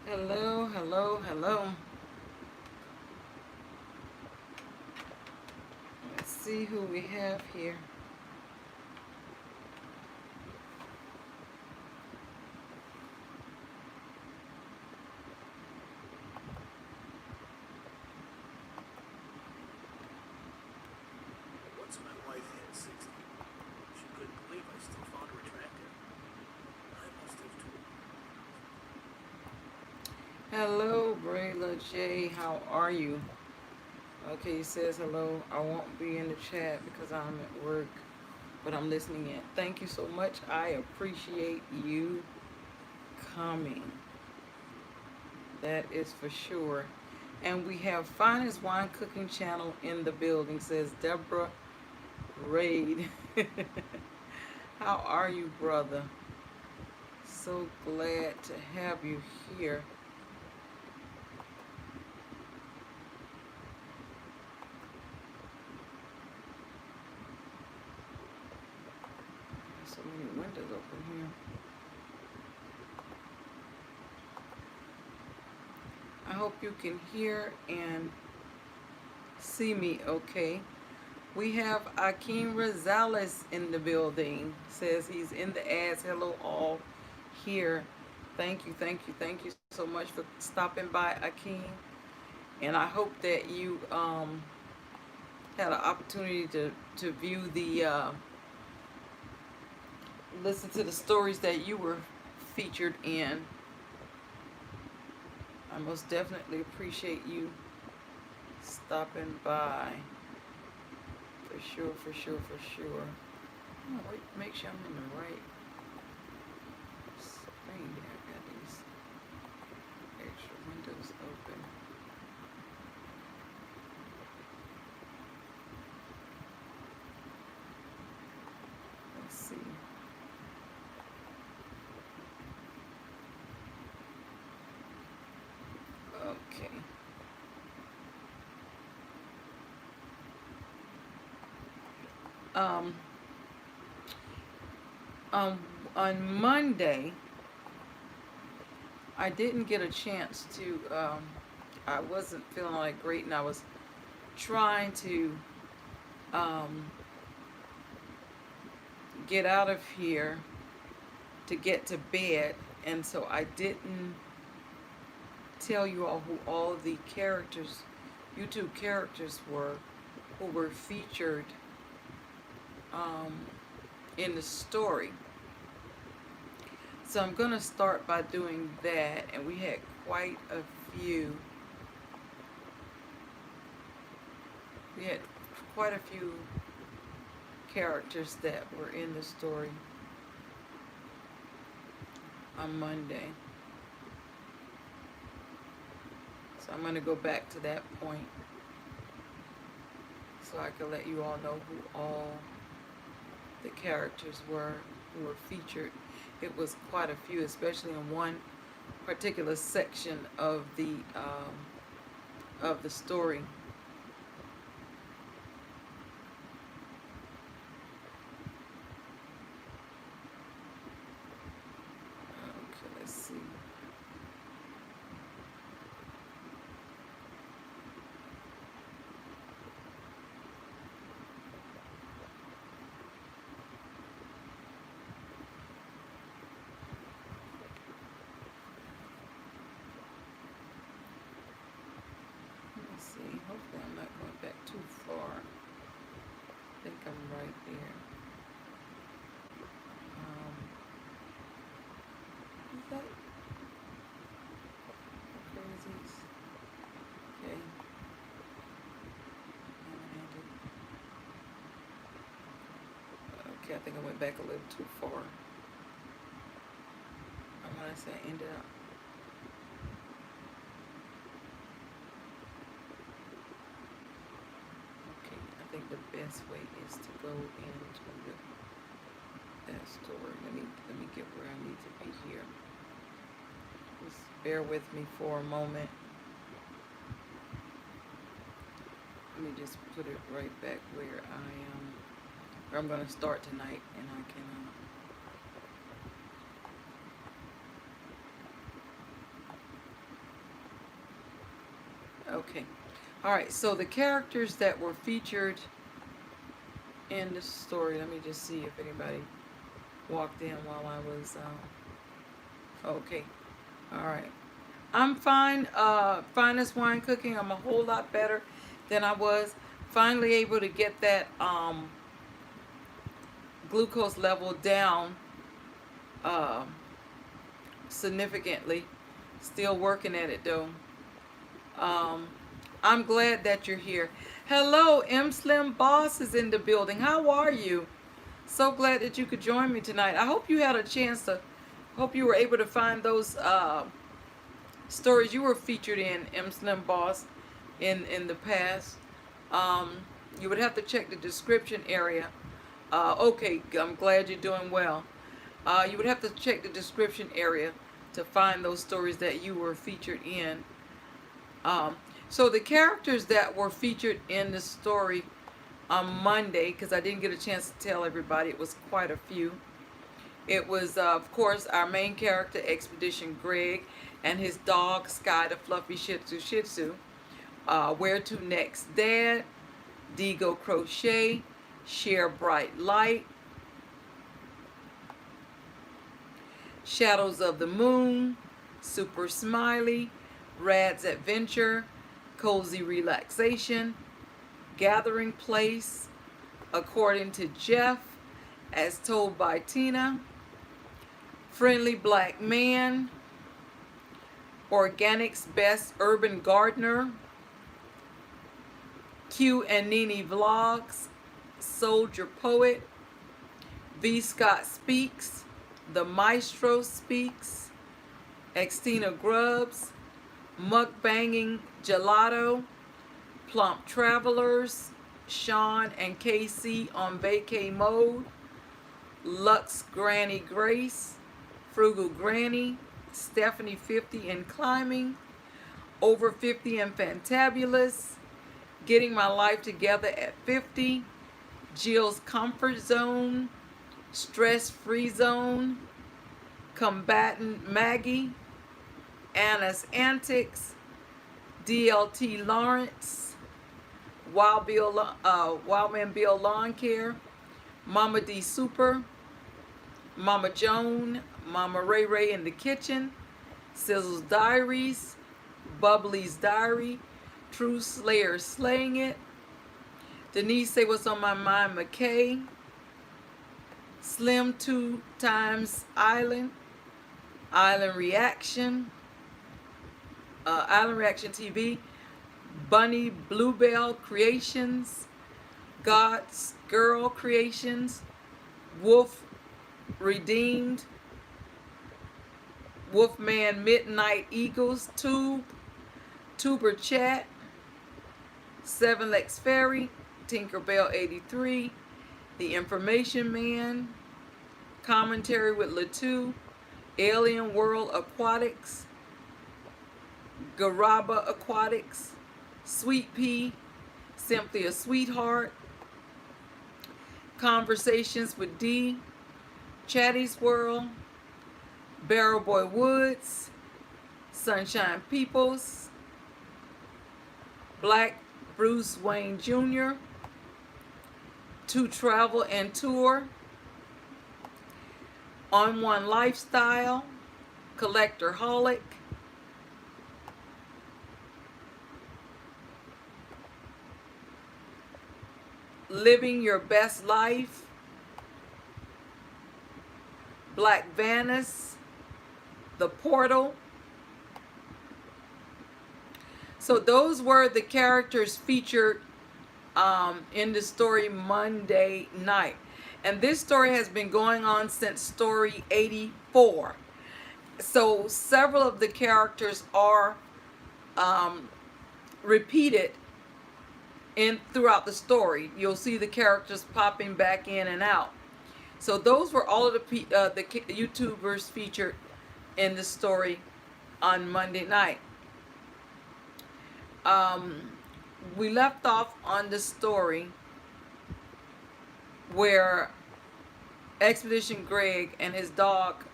Hello, hello, hello. Let's see who we have here. Once my wife hit 60, she couldn't believe I still found her attractive. I must have too. Hello, Brayla J. How are you? Okay, he says hello. I won't be in the chat because I'm at work, but I'm listening in. Thank you so much. I appreciate you coming. That is for sure. And we have Finest Wine Cooking Channel in the building, says Deborah Raid. How are you, brother? So glad to have you here. So many windows open here. I hope you can hear and see me okay. We have Akeem Rosales in the building. Says he's in the ads. Hello all here. Thank you, thank you, thank you so much for stopping by, Akeem. And I hope that you had an opportunity to view the listen to the stories that you were featured in. I most definitely appreciate you stopping by. For sure, for sure, for sure. Oh, wait, make sure I'm in the right screen here. I got these extra windows open. Let's see. Okay. Um, on Monday, I didn't get a chance to, I wasn't feeling like great, and I was trying to get out of here to get to bed, and so I didn't tell you all who all of the characters, YouTube characters were, who were featured in the story. So I'm going to start by doing that, and we had quite a few. We had quite a few characters that were in the story on Monday. So I'm going to go back to that point so I can let you all know who all the characters were who were featured. It was quite a few, especially in one particular section of the story. Okay, let's see. Hopefully I'm not going back too far. I think I'm right there. Is that crazies? Okay. Okay, I think I went back a little too far. I'm gonna say I ended up. I think the best way is to go into that story. Let me get where I need to be here. Just bear with me for a moment. Let me just put it right back where I am, where I'm going to start tonight, and I can Okay. All right. So the characters that were featured in the story. Let me just see if anybody walked in while I was. Okay. All right. I'm fine. Finest wine cooking. I'm a whole lot better than I was. Finally able to get that glucose level down uh, significantly. Still working at it though. Um, I'm glad that you're here. Hello, M Slim Boss is in the building. How are you? So glad that you could join me tonight. I hope you had a chance to. Hope you were able to find those stories you were featured in, M Slim Boss, in the past. Um, you would have to check the description area. Okay, I'm glad you're doing well. You would have to check the description area to find those stories that you were featured in. So the characters that were featured in the story on Monday, because I didn't get a chance to tell everybody, it was quite a few. It was, of course, our main character, Expedition Greg, and his dog, Sky, the fluffy Shih Tzu. Where to Next Dad, Digo Crochet, Share Bright Light, Shadows of the Moon, Super Smiley, Rad's Adventure, Cozy Relaxation, Gathering Place, According to Jeff, As Told by Tina, Friendly Black Man, Organic's Best Urban Gardener, Q and Nene Vlogs, Soldier Poet, V. Scott Speaks, The Maestro Speaks, Xtina Grubbs, Mukbanging Gelato, Plump Travelers, Sean and KC on vacay mode, Lux Granny Grace, Frugal Granny, Stephanie 50 and Climbing, Over 50 and Fantabulous, Getting My Life Together at 50, Jill's Comfort Zone, Stress Free Zone, Combatant Maggie, Anna's Antics, DLT Lawrence, Wildman Bill Lawn Care, Mama D Super, Mama Joan, Mama Ray Ray in the Kitchen, Sizzle's Diaries, Bubbly's Diary, True Slayer Slaying It, Denise Say What's on My Mind McKay, Slim 2 Times Island, Island Reaction TV, Bunny Bluebell Creations, God's Girl Creations, Wolf Redeemed, Wolfman Midnight Eagles, Tuber Chat, Seven Legs Fairy, Tinkerbell 83, The Information Man, Commentary with Latu, Alien World Aquatics, Garaba Aquatics, Sweet Pea, Simply a Sweetheart, Conversations with D, Chatty's World, Barrel Boy Woods, Sunshine Peoples, Black Bruce Wayne Jr., To Travel and Tour, On One Lifestyle, Collector Holic, Living Your Best Life, Black Vanis, The Portal. So those were the characters featured in the story Monday night. And this story has been going on since story 84. So several of the characters are repeated throughout the story. You'll see the characters popping back in and out. So those were all of the YouTubers featured in the story on Monday night. We left off on the story where Expedition Greg and his dog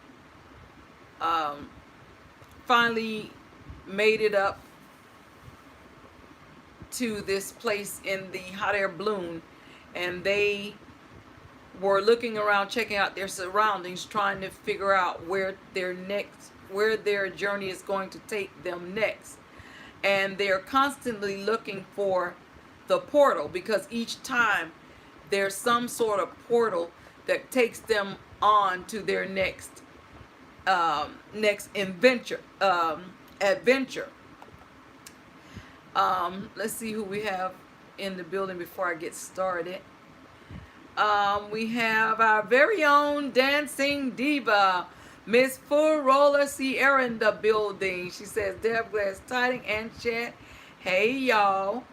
finally made it up to this place in the hot air balloon, and they were looking around, checking out their surroundings, trying to figure out where their journey is going to take them next. And they're constantly looking for the portal, because each time there's some sort of portal that takes them on to their next adventure. Let's see who we have in the building before I get started. We have our very own dancing diva, Miss Frugal Sierra, in the building. She says, Deb, Glass, Tidings, and chat. Hey, y'all.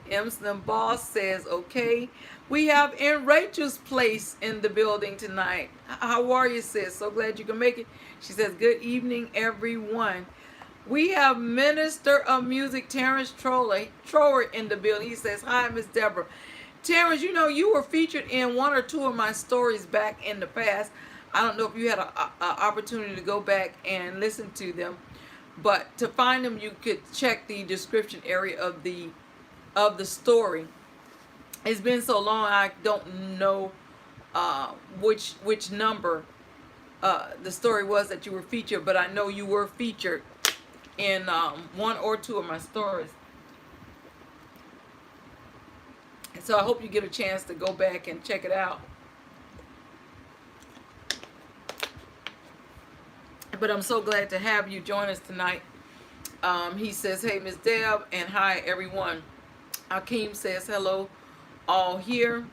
Emston Boss says, okay. We have in Rachel's place in the building tonight. How are you, sis? So glad you can make it. She says, good evening, everyone. We have Minister of Music, Terrence Trower, in the building. He says, hi, Miss Deborah. Terrence, you know, you were featured in one or two of my stories back in the past. I don't know if you had an opportunity to go back and listen to them, but to find them, you could check the description area of the story. It's been so long, I don't know which number the story was that you were featured, but I know you were featured in one or two of my stories. So I hope you get a chance to go back and check it out. But I'm so glad to have you join us tonight. He says, hey, Miss Deb, and hi, everyone. Akeem says, hello, all here.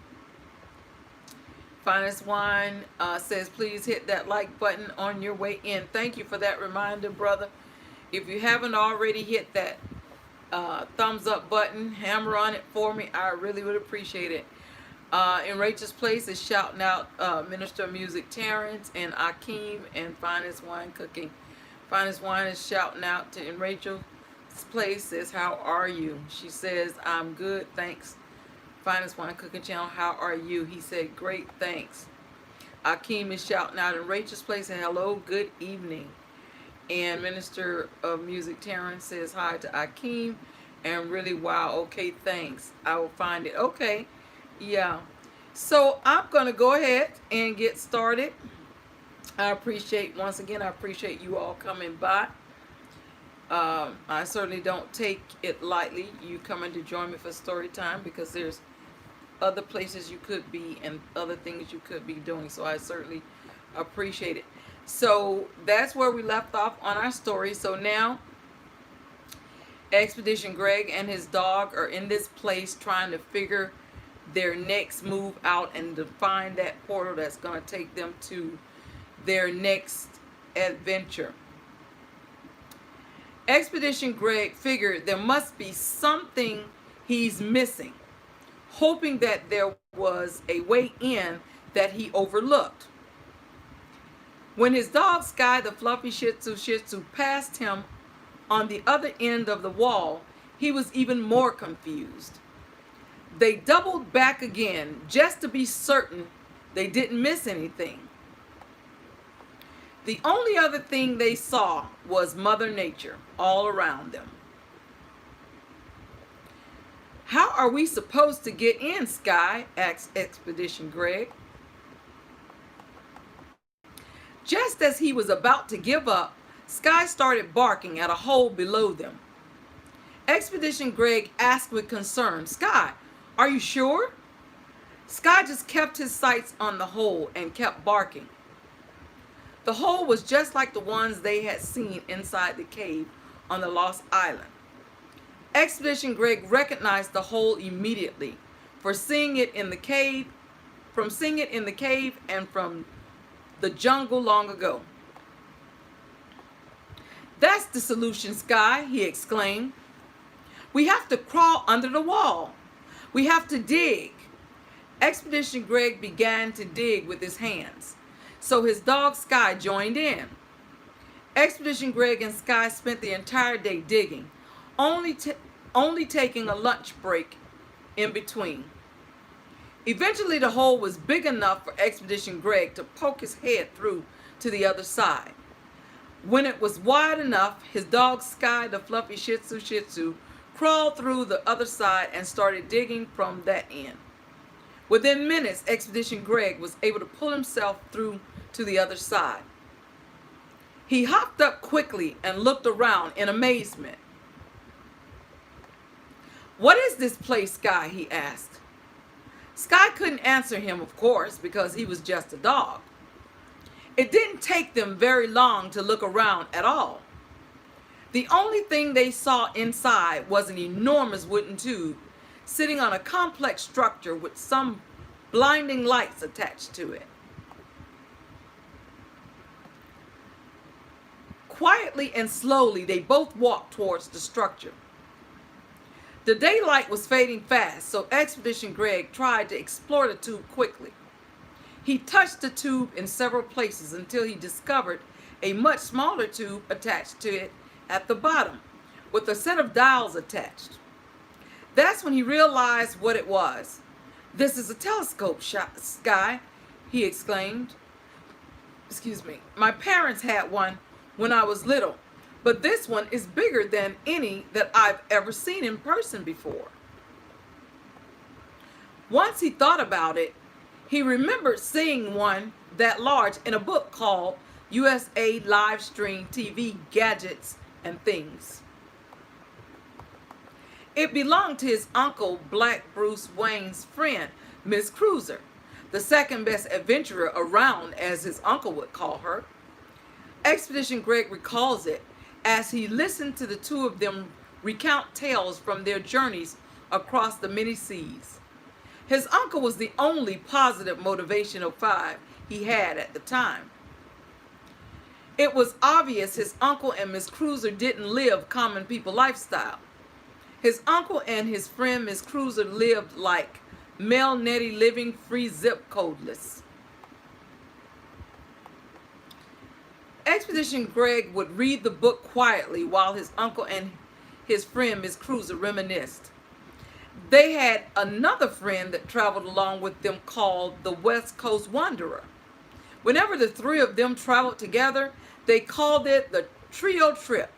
Finest Wine says, please hit that like button on your way in. Thank you for that reminder, brother. If you haven't already hit that thumbs up button, hammer on it for me. I really would appreciate it. In Rachel's place is shouting out Minister of Music Terrence and Akeem and Finest Wine Cooking. Finest Wine is shouting out to in Rachel's place, says, how are you? She says, I'm good, thanks. Finest Wine Cooking Channel, how are you? He said, great, thanks. Akeem is shouting out in Rachel's place and hello, good evening. And Minister of Music Terrence says hi to Akeem and really wow, okay, thanks. I will find it. Okay, yeah. So I'm going to go ahead and get started. Once again, I appreciate you all coming by. I certainly don't take it lightly, you coming to join me for story time, because there's other places you could be and other things you could be doing. So I certainly appreciate it. So that's where we left off on our story. So now Expedition Greg and his dog are in this place trying to figure their next move out and to find that portal that's going to take them to their next adventure. Expedition Greg figured there must be something he's missing, hoping that there was a way in that he overlooked. When his dog Sky, the fluffy Shih Tzu passed him on the other end of the wall, he was even more confused. They doubled back again just to be certain they didn't miss anything. The only other thing they saw was Mother Nature all around them. How are we supposed to get in, Sky? Asked Expedition Greg. Just as he was about to give up, Sky started barking at a hole below them. Expedition Greg asked with concern, Sky, are you sure? Sky just kept his sights on the hole and kept barking. The hole was just like the ones they had seen inside the cave on the Lost Island. Expedition Greg recognized the hole immediately from seeing it in the cave and from the jungle long ago. That's the solution, Sky, he exclaimed. We have to crawl under the wall. We have to dig. Expedition Greg began to dig with his hands, so his dog Sky joined in. Expedition Greg and Sky spent the entire day digging, only taking a lunch break in between. Eventually, the hole was big enough for Expedition Greg to poke his head through to the other side. When it was wide enough, his dog Sky, the fluffy Shih Tzu, crawled through the other side and started digging from that end. Within minutes, Expedition Greg was able to pull himself through to the other side. He hopped up quickly and looked around in amazement. "What is this place, Sky?" he asked. Sky couldn't answer him, of course, because he was just a dog. It didn't take them very long to look around at all. The only thing they saw inside was an enormous wooden tube sitting on a complex structure with some blinding lights attached to it. Quietly and slowly, they both walked towards the structure. The daylight was fading fast, so Expedition Greg tried to explore the tube quickly. He touched the tube in several places until he discovered a much smaller tube attached to it at the bottom, with a set of dials attached. That's when he realized what it was. "This is a telescope, Sky," he exclaimed. "Excuse me. My parents had one when I was little, but this one is bigger than any that I've ever seen in person before." Once he thought about it, he remembered seeing one that large in a book called USALiveStreamTVGadgetsAndThings. It belonged to his uncle, Black Bruce Wayne's friend, Miss Cruiser, the second best adventurer around, as his uncle would call her. Expedition Greg recalls it as he listened to the two of them recount tales from their journeys across the many seas. His uncle was the only positive motivational five he had at the time. It was obvious his uncle and Miss Cruiser didn't live common people lifestyle. His uncle and his friend Miss Cruiser lived like MelNetteLivingFreeZipCodeless. Expedition Greg would read the book quietly while his uncle and his friend Miss Cruiser reminisced. They had another friend that traveled along with them called the West Coast Wanderer. Whenever the three of them traveled together, they called it the trio trip.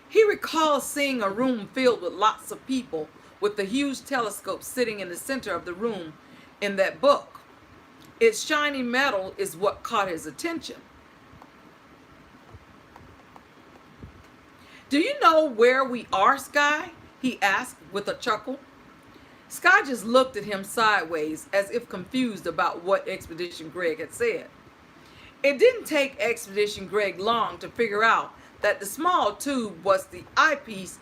He recalls seeing a room filled with lots of people with a huge telescope sitting in the center of the room in that book. Its shiny metal is what caught his attention. "Do you know where we are, Sky?" he asked with a chuckle. Sky just looked at him sideways as if confused about what Expedition Greg had said. It didn't take Expedition Greg long to figure out that the small tube was the eyepiece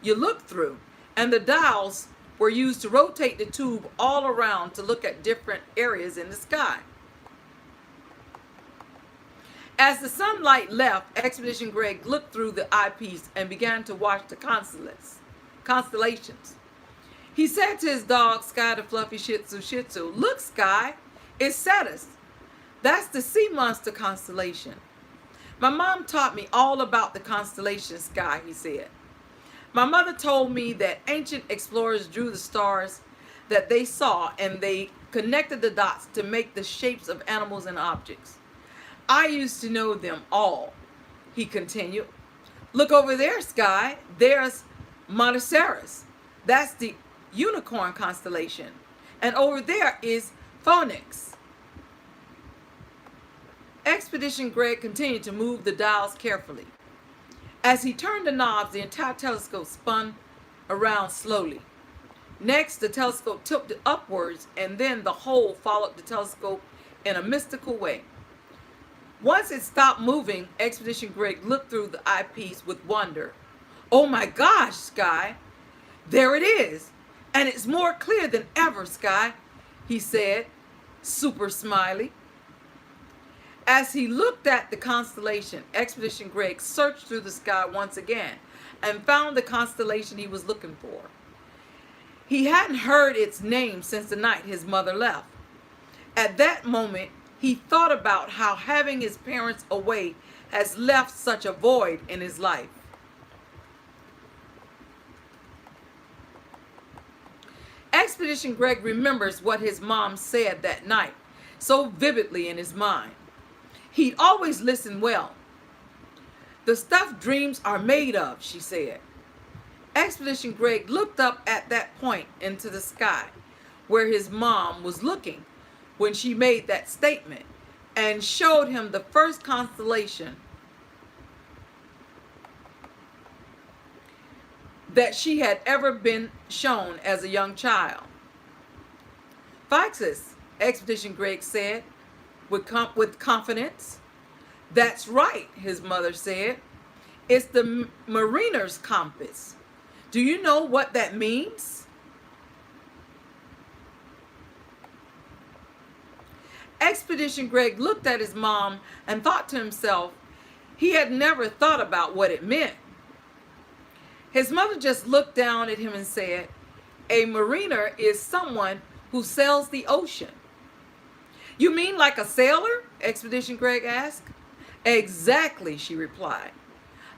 you looked through, and the dials were used to rotate the tube all around to look at different areas in the sky. As the sunlight left, Expedition Greg looked through the eyepiece and began to watch the constellations. He said to his dog, Sky the fluffy Shih Tzu, "Look, Sky, it's Cetus. That's the sea monster constellation. My mom taught me all about the constellation, Sky," he said. "My mother told me that ancient explorers drew the stars that they saw and they connected the dots to make the shapes of animals and objects. I used to know them all," he continued. "Look over there, Sky. There's Monoceros. That's the unicorn constellation. And over there is Phoenix." Expedition Greg continued to move the dials carefully. As he turned the knobs, the entire telescope spun around slowly. Next, the telescope tilted upwards, and then the whole followed the telescope in a mystical way. Once it stopped moving, Expedition Greg looked through the eyepiece with wonder. "Oh my gosh, Sky, there it is. And it's more clear than ever, Sky," he said, super smiley. As he looked at the constellation, Expedition Greg searched through the sky once again and found the constellation he was looking for. He hadn't heard its name since the night his mother left. At that moment, he thought about how having his parents away has left such a void in his life. Expedition Greg remembers what his mom said that night so vividly in his mind. He'd always listened well. "The stuff dreams are made of," she said. Expedition Greg looked up at that point into the sky where his mom was looking when she made that statement and showed him the first constellation that she had ever been shown as a young child. Foxes, Expedition Greg said with confidence. That's right, his mother said. It's the mariner's compass. Do you know what that means? Expedition Greg looked at his mom and thought to himself he had never thought about what it meant. His mother just looked down at him and said, a mariner is someone who sails the ocean. You mean like a sailor? Expedition Greg asked. Exactly, she replied.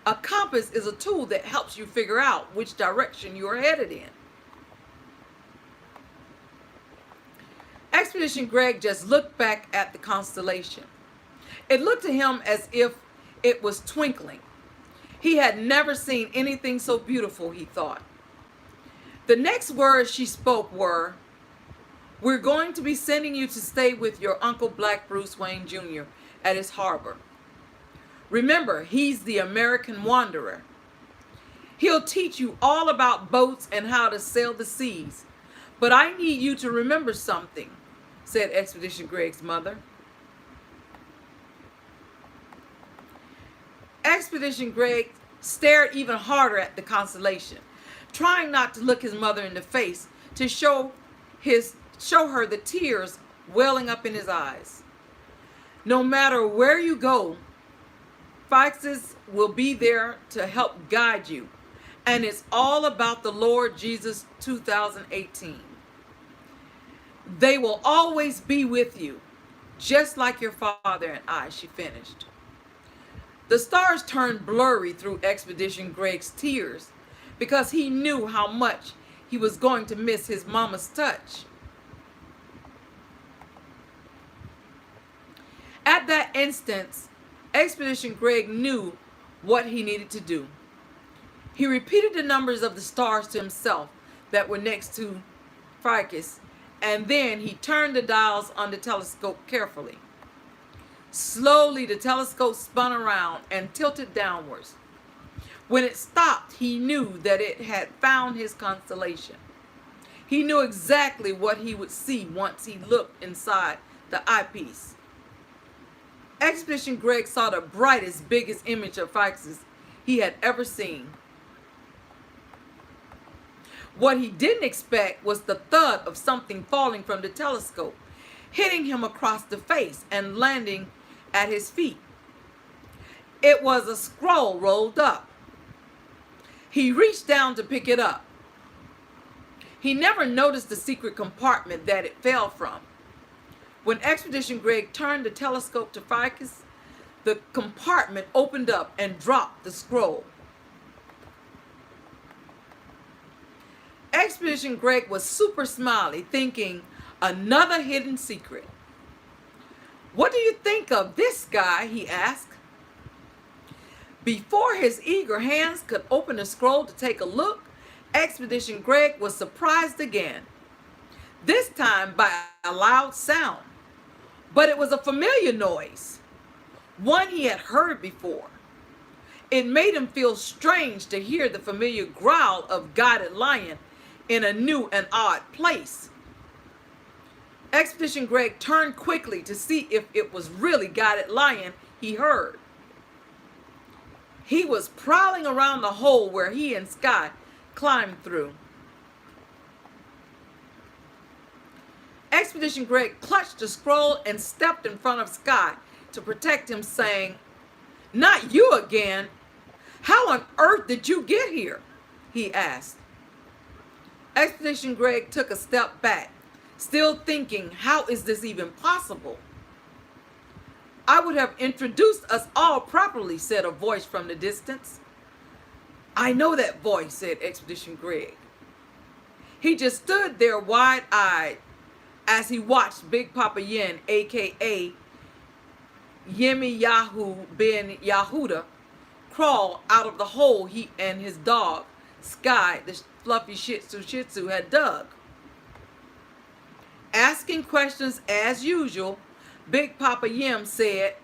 A compass is a tool that helps you figure out which direction you are headed in. Expedition Greg just looked back at the constellation. It looked to him as if it was twinkling. He had never seen anything so beautiful, he thought. The next words she spoke were, we're going to be sending you to stay with your Uncle Black Bruce Wayne Jr. at his harbor. Remember, he's the American wanderer. He'll teach you all about boats and how to sail the seas. But I need you to remember something, said Expedition Greg's mother. Expedition Greg stared even harder at the constellation, trying not to look his mother in the face to show her the tears welling up in his eyes. No matter where you go, Foxes will be there to help guide you. And it's all about the Lord Jesus 2018. They will always be with you, just like your father and I, she finished. The stars turned blurry through Expedition Greg's tears because he knew how much he was going to miss his mama's touch. At that instant, Expedition Greg knew what he needed to do. He repeated the numbers of the stars to himself that were next to Ficus, and then he turned the dials on the telescope carefully. Slowly, the telescope spun around and tilted downwards. When it stopped, he knew that it had found his constellation. He knew exactly what he would see once he looked inside the eyepiece. Expedition Greg saw the brightest, biggest image of Ficus he had ever seen. What he didn't expect was the thud of something falling from the telescope, hitting him across the face and landing at his feet. It was a scroll rolled up. He reached down to pick it up. He never noticed the secret compartment that it fell from. When Expedition Greg turned the telescope to Ficus, the compartment opened up and dropped the scroll. Expedition Greg was super Smiley, thinking, another hidden secret. What do you think of this guy? He asked. Before his eager hands could open the scroll to take a look, Expedition Greg was surprised again, this time by a loud sound. But it was a familiar noise, one he had heard before. It made him feel strange to hear the familiar growl of Guided Lion in a new and odd place. Expedition Greg turned quickly to see if it was really Guided Lion he heard. He was prowling around the hole where he and Sky climbed through. Expedition Greg clutched the scroll and stepped in front of Sky to protect him, saying, "Not you again. How on earth did you get here?" he asked. Expedition Greg took a step back, still thinking, how is this even possible? I would have introduced us all properly, said a voice from the distance. I know that voice, said Expedition Greg. He just stood there wide-eyed as he watched Big Papa Yen, a.k.a. Yemiyahu ben Yahudah, crawl out of the hole he and his dog sky the fluffy Shih Tzu had dug. Asking questions as usual, Big Papa Yem said,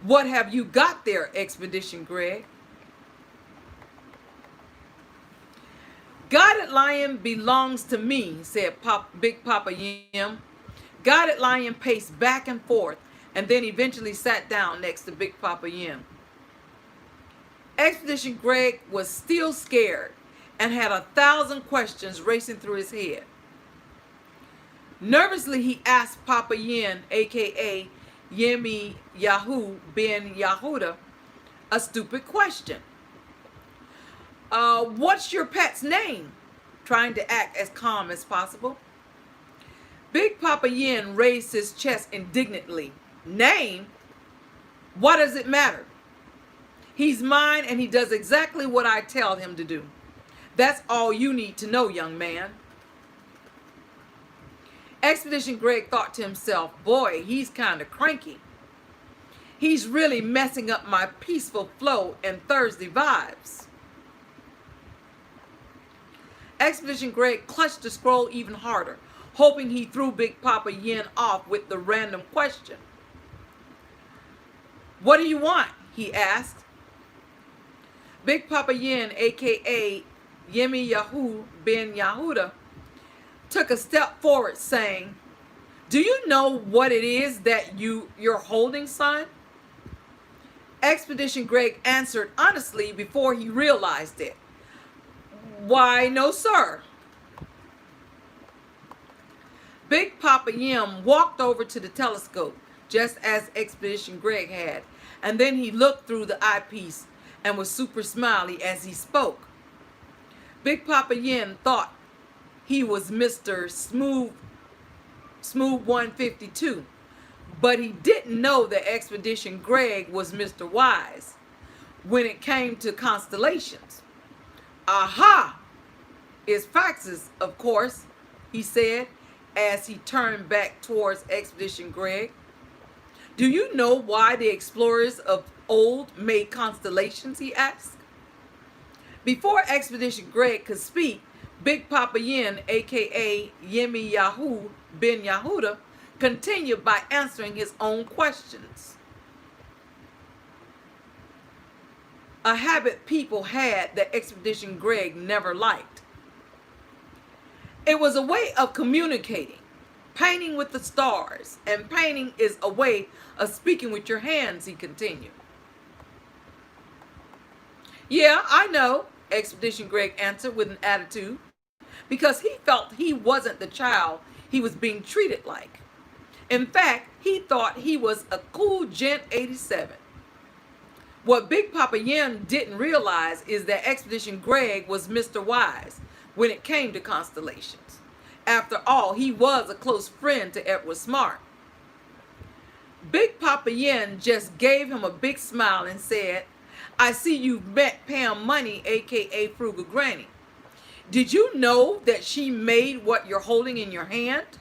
"What have you got there, Expedition Greg?" "Guided Lion belongs to me," said Big Papa Yem. Guided Lion paced back and forth and then eventually sat down next to Big Papa Yem. Expedition Greg was still scared and had 1,000 questions racing through his head. Nervously, he asked Papa Yen, aka Yemiyahu ben Yahudah, a stupid question. What's your pet's name?" Trying to act as calm as possible. Big Papa Yen raised his chest indignantly. "Name? What does it matter? He's mine and he does exactly what I tell him to do. That's all you need to know, young man." Expedition Greg thought to himself, boy, he's kind of cranky. He's really messing up my peaceful flow and Thursday vibes. Expedition Greg clutched the scroll even harder, hoping he threw Big Papa Yen off with the random question. "What do you want?" he asked. Big Papa Yen, aka Yemiyahu ben Yahudah, took a step forward saying, "Do you know what it is that you're holding, son?" Expedition Greg answered honestly before he realized it. "Why, no, sir." Big Papa Yem walked over to the telescope, just as Expedition Greg had, and then he looked through the eyepiece and was super smiley as he spoke. Big Papa Yen thought he was Mr. Smooth 152, but he didn't know that Expedition Greg was Mr. Wise when it came to constellations. "Aha! It's faxes, of course," he said as he turned back towards Expedition Greg. "Do you know why the explorers of old made constellations?" he asked. Before Expedition Greg could speak, Big Papa Yen, aka Yemiyahu ben Yahudah, continued by answering his own questions. A habit people had that Expedition Greg never liked. It was a way of communicating, painting with the stars, and painting is a way of speaking with your hands, he continued. "Yeah, I know," Expedition Greg answered with an attitude, because he felt he wasn't the child he was being treated like. In fact, he thought he was a cool Gent 87. What Big Papa Yen didn't realize is that Expedition Greg was Mr. Wise when it came to constellations. After all, he was a close friend to Edward Smart. Big Papa Yen just gave him a big smile and said, "I see you've met Pam Money, aka Frugal Granny. Did you know that she made what you're holding in your hand?"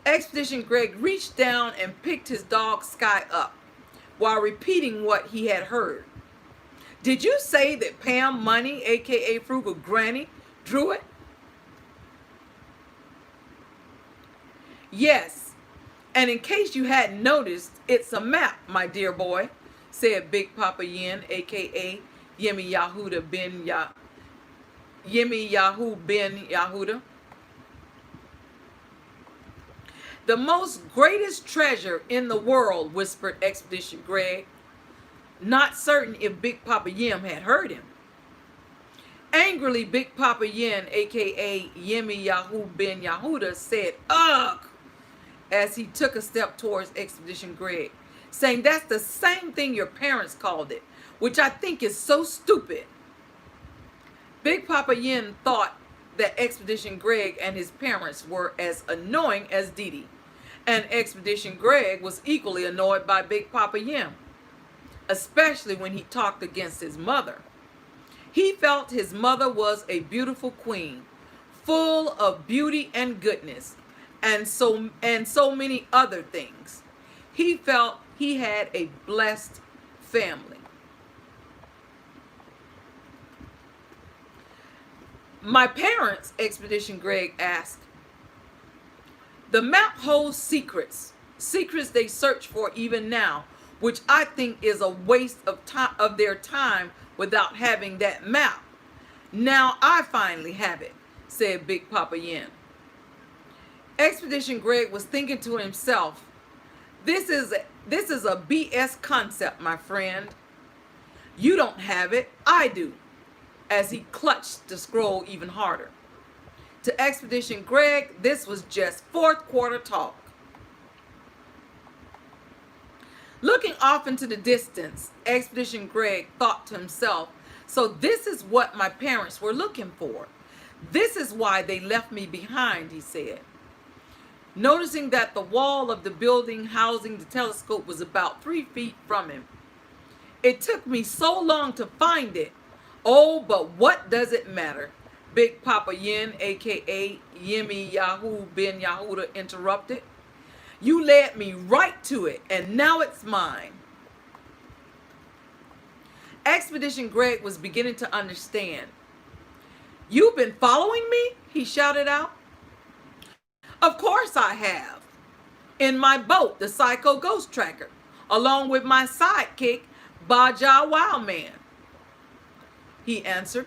Expedition Greg reached down and picked his dog Sky up while repeating what he had heard. "Did you say that Pam Money, aka Frugal Granny, drew it?" "Yes, and in case you hadn't noticed, it's a map, my dear boy," said Big Papa Yen, aka Yemiyahu ben Yahudah. "The most greatest treasure in the world," whispered Expedition Greg, not certain if Big Papa Yen had heard him. Angrily, Big Papa Yen, aka Yemiyahu ben Yahudah, said, "Ugh," as he took a step towards Expedition Greg, saying, "That's the same thing your parents called it, which I think is so stupid." Big Papa Yen thought that Expedition Greg and his parents were as annoying as DIDI, and Expedition Greg was equally annoyed by Big Papa Yen, especially when he talked against his mother. He felt his mother was a beautiful queen, full of beauty and goodness, and so many other things. He felt he had a blessed family. My parents, Expedition Greg asked, the map holds secrets they search for even now, which I think is a waste of time, of their time without having that map. Now I finally have it, said Big Papa Yen. Expedition Greg was thinking to himself, this is a BS concept, my friend. You don't have it, I do, as he clutched the scroll even harder. To Expedition Greg, this was just fourth quarter talk. Looking off into the distance, Expedition Greg thought to himself, so this is what my parents were looking for. This is why they left me behind, he said. Noticing that the wall of the building housing the telescope was about 3 feet from him. It took me so long to find it. Oh, but what does it matter? Big Papa Yen, aka Yemiyahu ben Yahudah, interrupted. You led me right to it, and now it's mine. Expedition Greg was beginning to understand. You've been following me? He shouted out. Of course I have. In my boat, the Psycho Ghost Tracker, along with my sidekick, BajaWildman, he answered.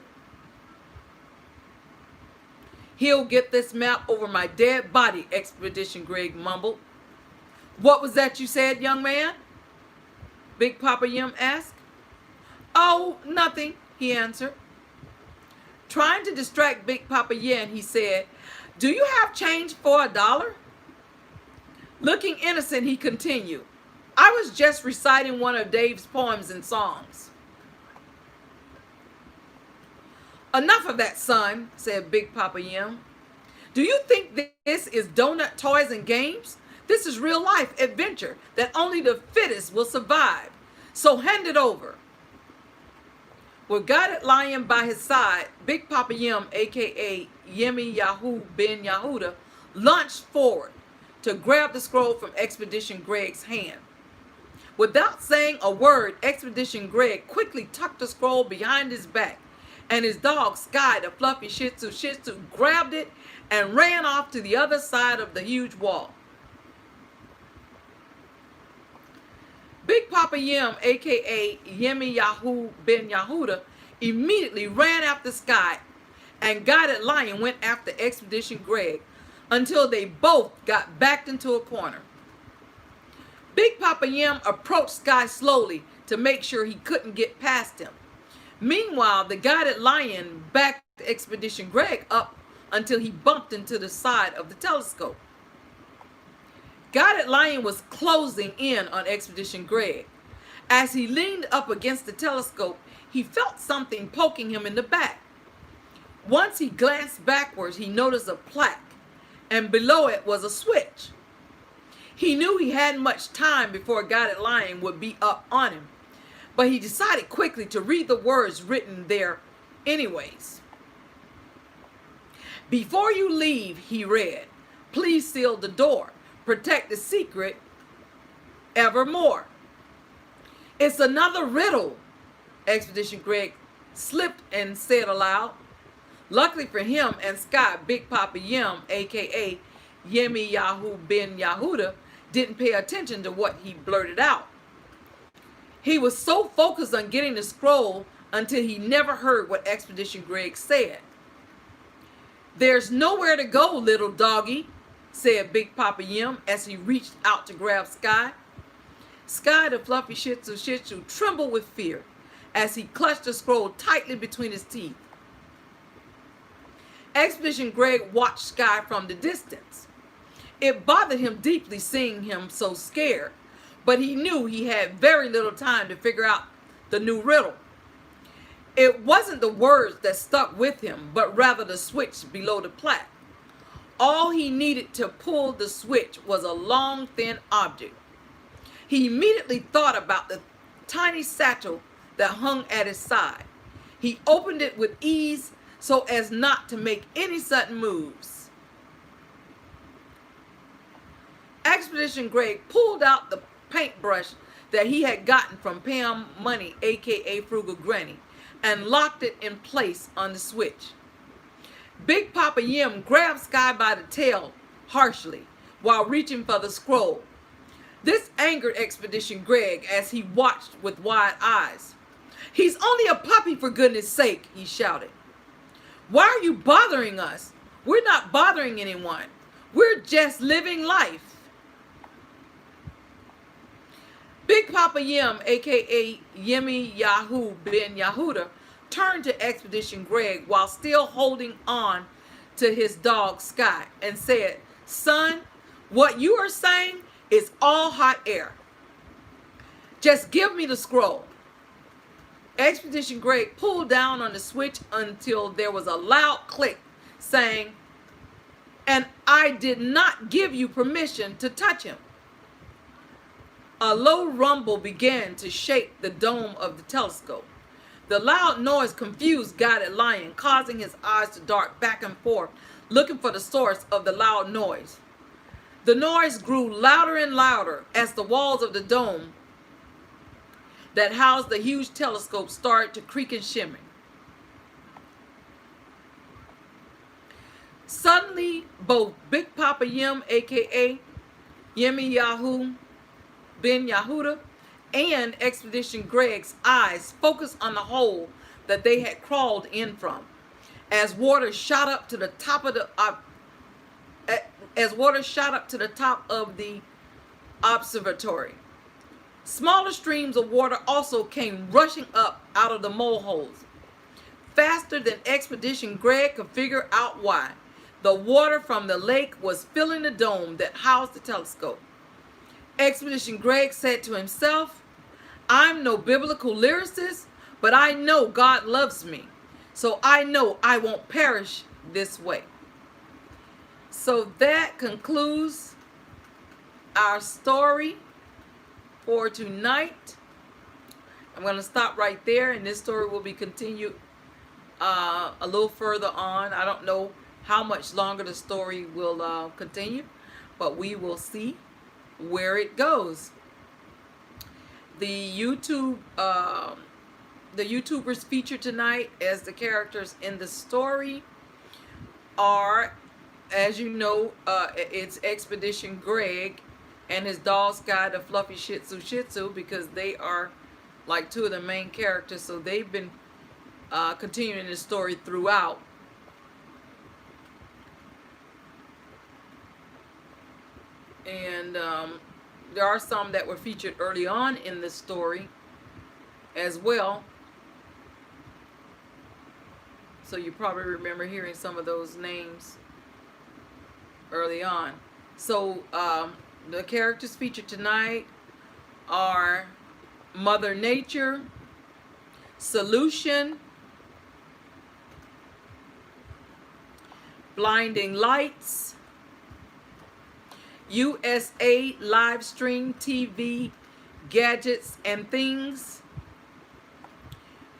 He'll get this map over my dead body, Expedition Greg mumbled. What was that you said, young man? Big Papa Yem asked. Oh, nothing, he answered. Trying to distract Big Papa Yen, he said, do you have change for $1? Looking innocent, he continued, I was just reciting one of Dave's poems and songs. Enough of that, son, said Big Papa Yem. Do you think this is donut toys and games? This is real life adventure that only the fittest will survive. So hand it over. With Guided Lion by his side, Big Papa Yem, aka Yemiyahu ben Yahudah, launched forward to grab the scroll from Expedition Greg's hand. Without saying a word, Expedition Greg quickly tucked the scroll behind his back, and his dog Sky, the fluffy Shih Tzu, grabbed it and ran off to the other side of the huge wall. Big Papa Yem, aka Yemiyahu ben Yahudah, immediately ran after Sky, and Guided Lion went after Expedition Greg until they both got backed into a corner. Big Papa Yem approached Sky slowly to make sure he couldn't get past him. Meanwhile, the Guided Lion backed Expedition Greg up until he bumped into the side of the telescope. Guided Lion was closing in on Expedition Greg. As he leaned up against the telescope, he felt something poking him in the back. Once he glanced backwards, he noticed a plaque, and below it was a switch. He knew he hadn't much time before Guided Lion would be up on him, but he decided quickly to read the words written there anyways. Before you leave, he read, please seal the door. Protect the secret evermore. It's another riddle, Expedition Greg slipped and said aloud. Luckily for him and Sky, Big Papa Yem, aka Yemiyahu ben Yahudah, didn't pay attention to what he blurted out. He was so focused on getting the scroll until he never heard what Expedition Greg said. There's nowhere to go, little doggy, said Big Papa Yem as he reached out to grab Sky. Sky, the fluffy Shih Tzu, trembled with fear as he clutched the scroll tightly between his teeth. Expedition Greg watched Sky from the distance. It bothered him deeply seeing him so scared, but he knew he had very little time to figure out the new riddle. It wasn't the words that stuck with him, but rather the switch below the plaque. All he needed to pull the switch was a long, thin object. He immediately thought about the tiny satchel that hung at his side. He opened it with ease so as not to make any sudden moves. Expedition Greg pulled out the paintbrush that he had gotten from Pam Money, aka Frugal Granny, and locked it in place on the switch. Big Papa Yim grabbed Sky by the tail harshly while reaching for the scroll. This angered Expedition Greg as he watched with wide eyes. "He's only a puppy, for goodness sake," he shouted. "Why are you bothering us? We're not bothering anyone. We're just living life." Big Papa Yim, aka Yemiyahu ben Yahudah, turned to Expedition Greg while still holding on to his dog Sky and said, "Son, what you are saying is all hot air. Just give me the scroll." Expedition Greg pulled down on the switch until there was a loud click saying, "And I did not give you permission to touch him." A low rumble began to shake the dome of the telescope. The loud noise confused Guided Lion, causing his eyes to dart back and forth, looking for the source of the loud noise. The noise grew louder and louder as the walls of the dome that housed the huge telescope started to creak and shimmer. Suddenly, both Big Papa Yim, aka Yemiyahu ben Yahudah, and Expedition Greg's eyes focused on the hole that they had crawled in from, as water shot up to the top of the observatory. Smaller streams of water also came rushing up out of the mole holes. Faster than Expedition Greg could figure out why, the water from the lake was filling the dome that housed the telescope. Expedition Greg said to himself, "I'm no biblical lyricist, but I know God loves me, so I know I won't perish this way." So that concludes our story for tonight. I'm going to stop right there, and this story will be continued a little further on. I don't know how much longer the story will continue, but we will see where it goes. The YouTubers featured tonight as the characters in the story are, as you know, it's Expedition Greg and his dog Sky, the fluffy Shih Tzu, because they are like two of the main characters. So they've been continuing the story throughout. And there are some that were featured early on in the story as well. So you probably remember hearing some of those names early on. So the characters featured tonight are Mother Nature, Solution, Blinding Lights, USALiveStreamTVGadgetsAndThings,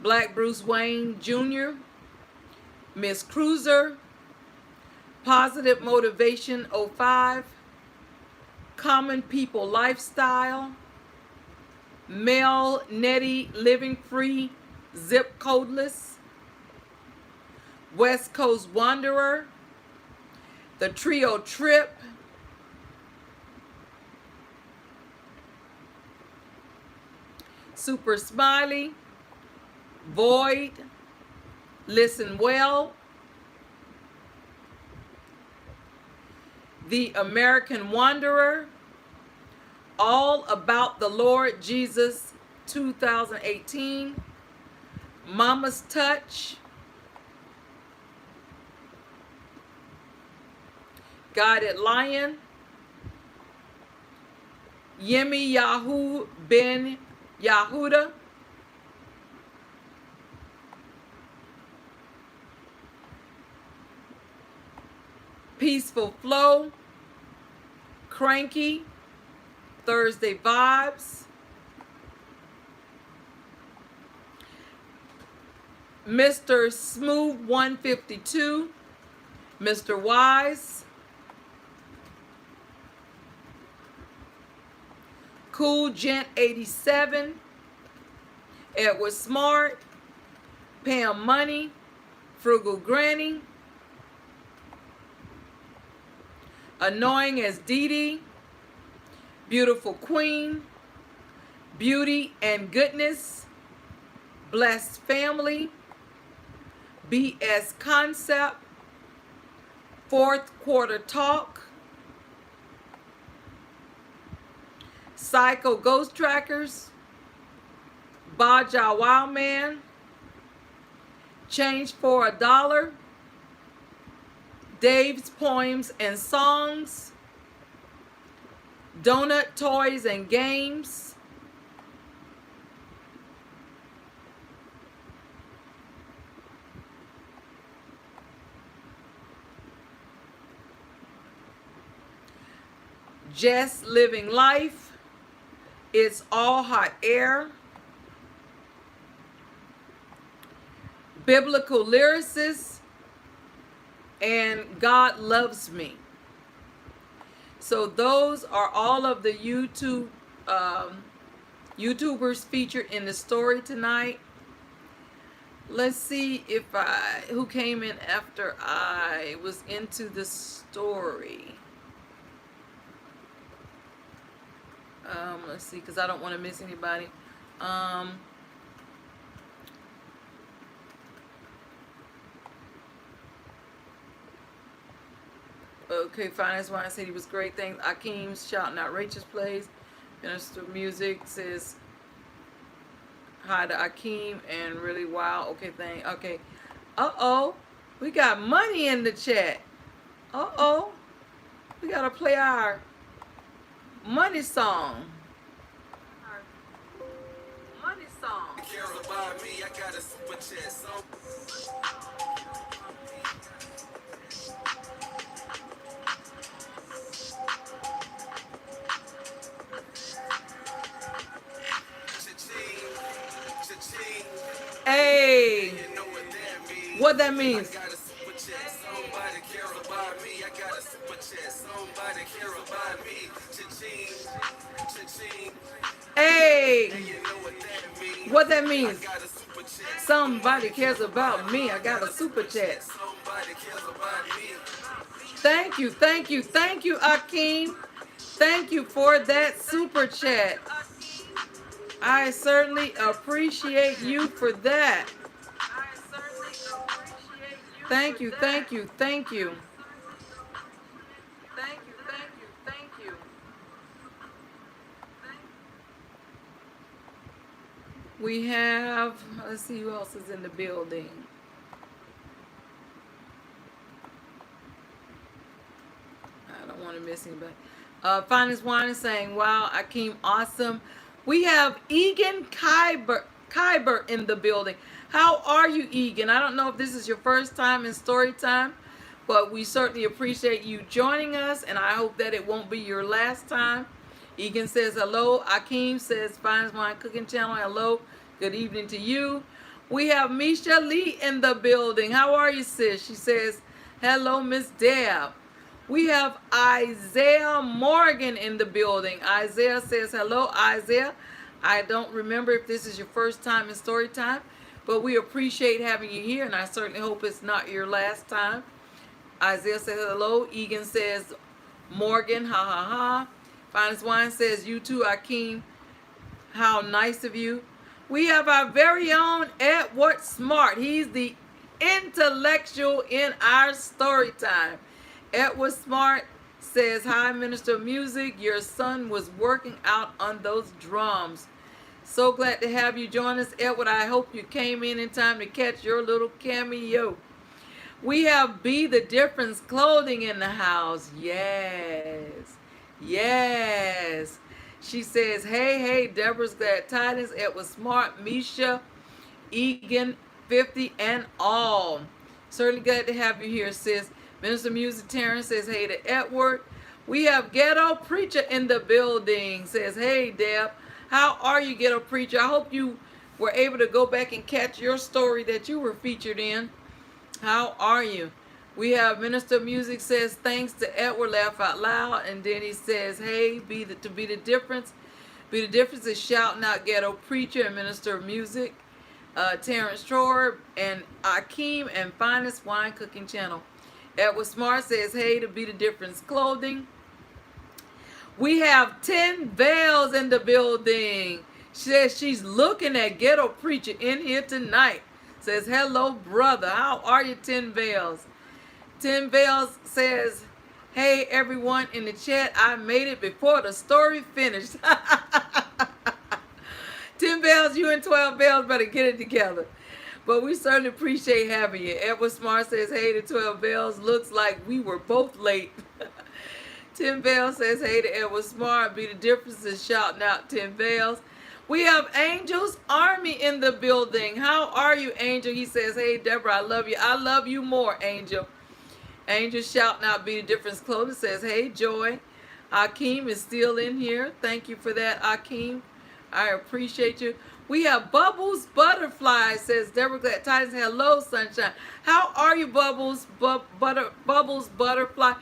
Black Bruce Wayne Jr., Miss Cruiser, Positive Motivation 05, Common People Lifestyle, MelNetteLivingFreeZipCodeless, West Coast Wanderer, The Trio Trip, Super Smiley, Voyd, Listen Well, The American Wanderer, All About the Lord Jesus 2018, Mama's Touch, Guided Lion, Yemiyahu ben Yahudah, Peaceful Flow, Crankiee, Thursday Vibes, Mr. Smooth 152, Mr. Wise, Cool Gent 87, Edward Smart, Pam Money, Frugal Granny, Annoying as DIDI, Beautiful Queen, Beauty and Goodness, Blessed Family, BS Concept, Fourth Quarter Talk, Psycho Ghost Trackers, BajaWildman, Change for $1, DavesPoems and Songs, Donut Toys and Games, Jess Living Life, It's All Hot Air, Biblical Lyricist, and God Loves Me. So those are all of the YouTubers featured in the story tonight. Let's see if who came in after I was into the story. Let's see, because I don't want to miss anybody. Okay, Finance Wine said he was great. Thanks. Akeem's shouting out Rachel's plays. Minister Music says hi to Akeem and really wow. Okay, thank. Okay. Uh-oh. We got money in the chat. Uh-oh. We got to play our money song. Our money song. Me, I got a super chat song. Hey, what that means? Hey, what that means? Somebody cares about me. I got a super chat. Thank you, thank you, thank you, Akeem. Thank you for that super chat. I certainly appreciate you for that. Thank you, thank you, thank you. Thank you, thank you, thank you. We have, let's see who else is in the building. I don't want to miss anybody. Finest Wine is saying, wow, Akeem, awesome. We have Egan Kyber in the building. How are you, Egan? I don't know if this is your first time in story time, but we certainly appreciate you joining us, and I hope that it won't be your last time. Egan says hello. Akeem says, Finest Wine Cooking Channel, hello. Good evening to you. We have Misha Lee in the building. How are you, sis? She says, hello, Miss Deb. We have Isaiah Morgan in the building. Isaiah says, hello, Isaiah. I don't remember if this is your first time in story time, but we appreciate having you here, and I certainly hope it's not your last time. Isaiah says hello. Egan says, Morgan, ha ha ha. Finest Wine says, you too, Akeem. How nice of you. We have our very own Edward Smart. He's the intellectual in our story time. Edward Smart says, hi, Minister of Music. Your son was working out on those drums. So glad to have you join us, Edward. I hope you came in time to catch your little cameo. We have Be the Difference Clothing in the house. Yes. Yes. She says, hey, hey, Deborah's glad tidings. Edward Smart, Misha, Egan, 50, and all. Certainly glad to have you here, sis. Minister Music Terrence says, hey to Edward. We have Ghetto Preacher in the building. Says, hey, Deb. How are you, Ghetto Preacher? I hope you were able to go back and catch your story that you were featured in. How are you? We have Minister Music says, thanks to Edward, laugh out loud. And then he says, hey, to be the difference. Be the difference is shouting out Ghetto Preacher and Minister of Music. Terrence Troyer and Akeem and Finest Wine Cooking Channel. Edward Smart says, hey to Be the Difference Clothing. We have 10 Veils in the building. She says she's looking at Ghetto Preacher in here tonight. Says, hello, brother. How are you, 10 Veils? 10 Veils says, hey, everyone in the chat. I made it before the story finished. 10 Veils, you and 12 Veils better get it together. But we certainly appreciate having you. Edward Smart says, hey to 12 Veils. Looks like we were both late. 10 Veils says, hey to Edward Smart. Be the Difference is shouting out 10 Veils. We have Angel's Army in the building. How are you, Angel? He says, hey, Deborah, I love you. I love you more, Angel. Angel shouting out Be the Difference Clothing says, hey, Joy. Akeem is still in here. Thank you for that, Akeem. I appreciate you. We have Bubbles Butterfly, says Deborah Glad Tidings. Hello, sunshine. How are you, Bubbles? Bubbles Butterfly.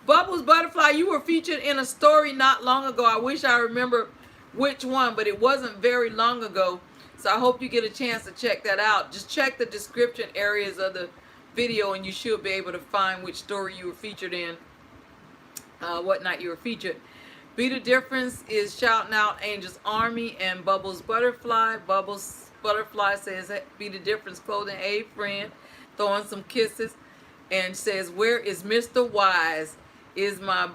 Bubbles Butterfly, you were featured in a story not long ago. I wish I remember which one, but it wasn't very long ago. So I hope you get a chance to check that out. Just check the description areas of the video and you should be able to find which story you were featured in, what night you were featured. Be the Difference is shouting out Angel's Army and Bubbles Butterfly. Bubbles Butterfly says, Be the Difference Clothing, hey friend, throwing some kisses, and says, where is Mr. Wise? Is my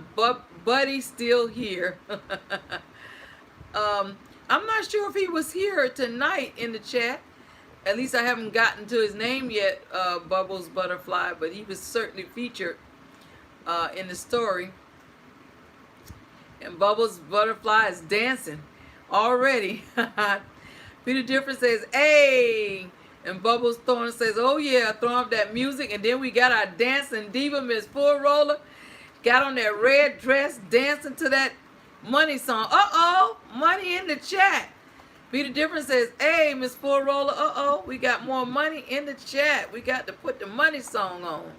buddy still here? I'm not sure if he was here tonight in the chat. At least I haven't gotten to his name yet, Bubbles Butterfly, but he was certainly featured in the story. And Bubbles Butterfly is dancing already. Be the Difference says, hey. And Bubbles Thorn says, oh yeah, throwing up that music. And then we got our dancing diva, Miss Full Roller. Got on that red dress, dancing to that money song. Uh-oh, money in the chat. Be the Difference says, hey, Miss Full Roller, uh-oh, we got more money in the chat. We got to put the money song on.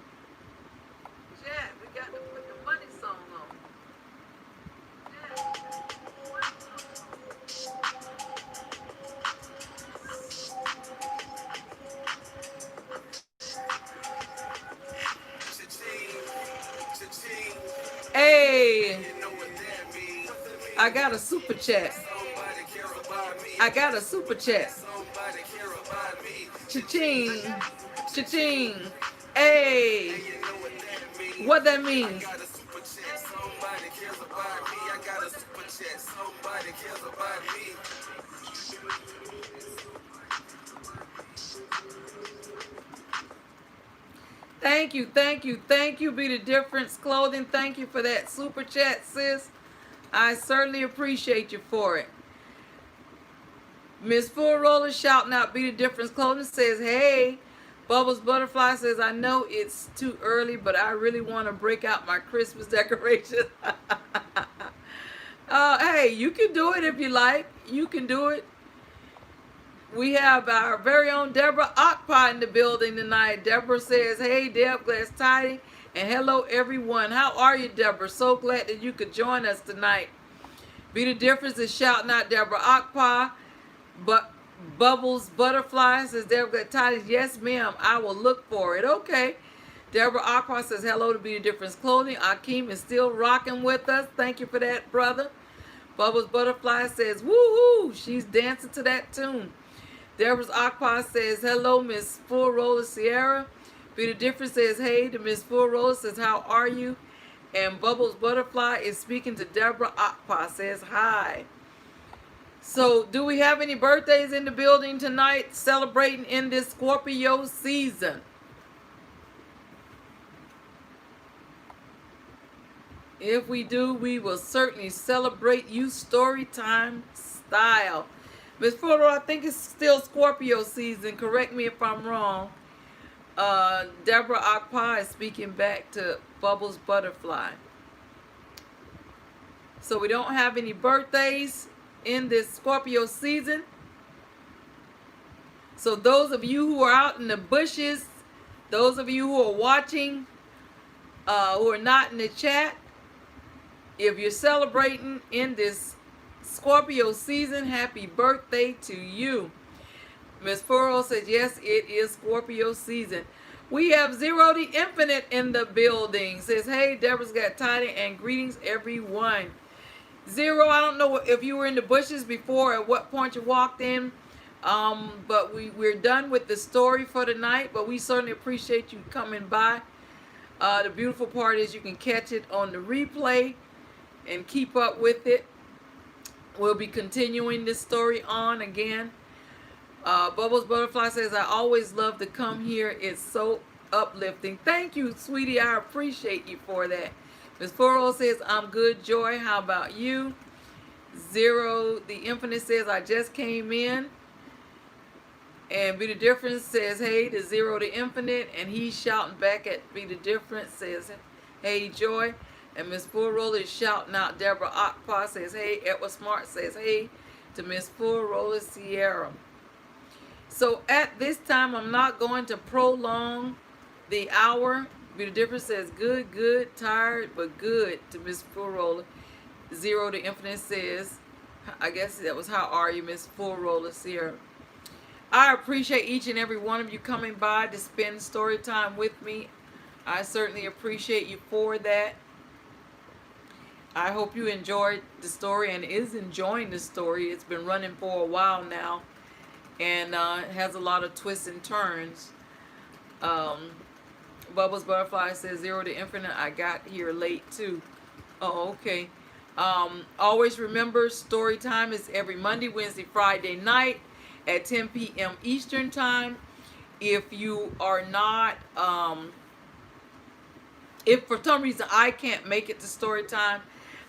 Chat, we got to put the money song on. Hey, I got a super chat. I got a super chat. Cha-ching. Cha-ching. Hey. What that means? Thank you, thank you, thank you, Be the Difference Clothing. Thank you for that super chat, sis. I certainly appreciate you for it. Miss Full Roller shouting out Be the Difference Clothing says, hey. Bubbles Butterfly says, I know it's too early, but I really want to break out my Christmas decorations. Hey, you can do it if you like. You can do it. We have our very own Deborah Ockpot in the building tonight. Deborah says, hey, Deb, Glass Tidings, and hello, everyone. How are you, Deborah? So glad that you could join us tonight. Be the Difference is shouting out Deborah Ockpot. But Bubbles Butterfly says, Deborah Glass Tidings, yes, ma'am, I will look for it. Okay. Deborah Ockpot says, hello to Be the Difference Clothing. Akeem is still rocking with us. Thank you for that, brother. Bubbles Butterfly says, woohoo, she's dancing to that tune. Deborah's Ockpot says, hello, Miss Full Roller Sierra. Be the Difference says, hey to Miss Full Roller, says, how are you? And Bubbles Butterfly is speaking to Deborah Ockpot, says, hi. So, do we have any birthdays in the building tonight celebrating in this Scorpio season? If we do, we will certainly celebrate you story time style. Miss Frodo, I think it's still Scorpio season. Correct me if I'm wrong. Deborah Akpa is speaking back to Bubbles Butterfly. So we don't have any birthdays in this Scorpio season. So those of you who are out in the bushes, those of you who are watching, who are not in the chat, if you're celebrating in this Scorpio season, happy birthday to you. Miss Furrow says, yes, it is Scorpio season. We have Zero the Infinite in the building. Says, hey, Deborah's got Tidings and greetings, everyone. Zero, I don't know if you were in the bushes before, at what point you walked in. But we're done with the story for tonight, but we certainly appreciate you coming by. The beautiful part is you can catch it on the replay and keep up with it. We'll be continuing this story on again. Bubbles Butterfly says, I always love to come here. It's so uplifting. Thank you, sweetie. I appreciate you for that. Miss Furrow says, I'm good, Joy. How about you? Zero the Infinite says, I just came in. And Be the Difference says, hey, to Zero the Infinite. And he's shouting back at Be the Difference, says, hey, Joy. And Miss Furrow is shouting out. Deborah Akpa says, hey. Edward Smart says, hey, to Miss Furrow Sierra. So at this time, I'm not going to prolong the hour. Be the Difference says, good, good, tired, but good, to Miss Furrow. Zero the Infinite says, I guess that was how are you, Miss Furrow Sierra. I appreciate each and every one of you coming by to spend story time with me. I certainly appreciate you for that. I hope you enjoyed the story and is enjoying the story. It's been running for a while now, and it has a lot of twists and turns. Bubbles Butterfly says, Zero to Infinite, I got here late too. Oh, okay. Always remember, story time is every Monday, Wednesday, Friday night at 10 p.m. Eastern time. If you are not, if for some reason I can't make it to story time,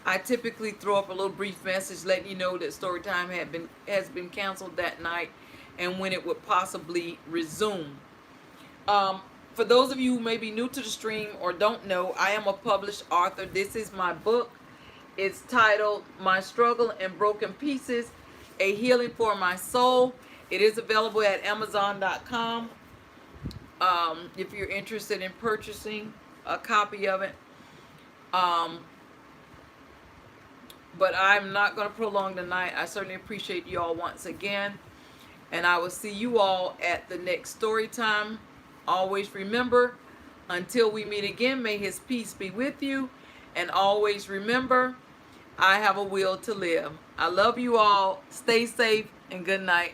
I typically throw up a little brief message letting you know that story time has been canceled that night and when it would possibly resume. For those of you who may be new to the stream or don't know, I am a published author. This is my book. It's titled My Struggle in Broken Pieces, A Healing for My Soul. It is available at Amazon.com if you're interested in purchasing a copy of it. But I'm not going to prolong the night. I certainly appreciate you all once again. And I will see you all at the next story time. Always remember, until we meet again, may his peace be with you. And always remember, I have a will to live. I love you all. Stay safe and good night.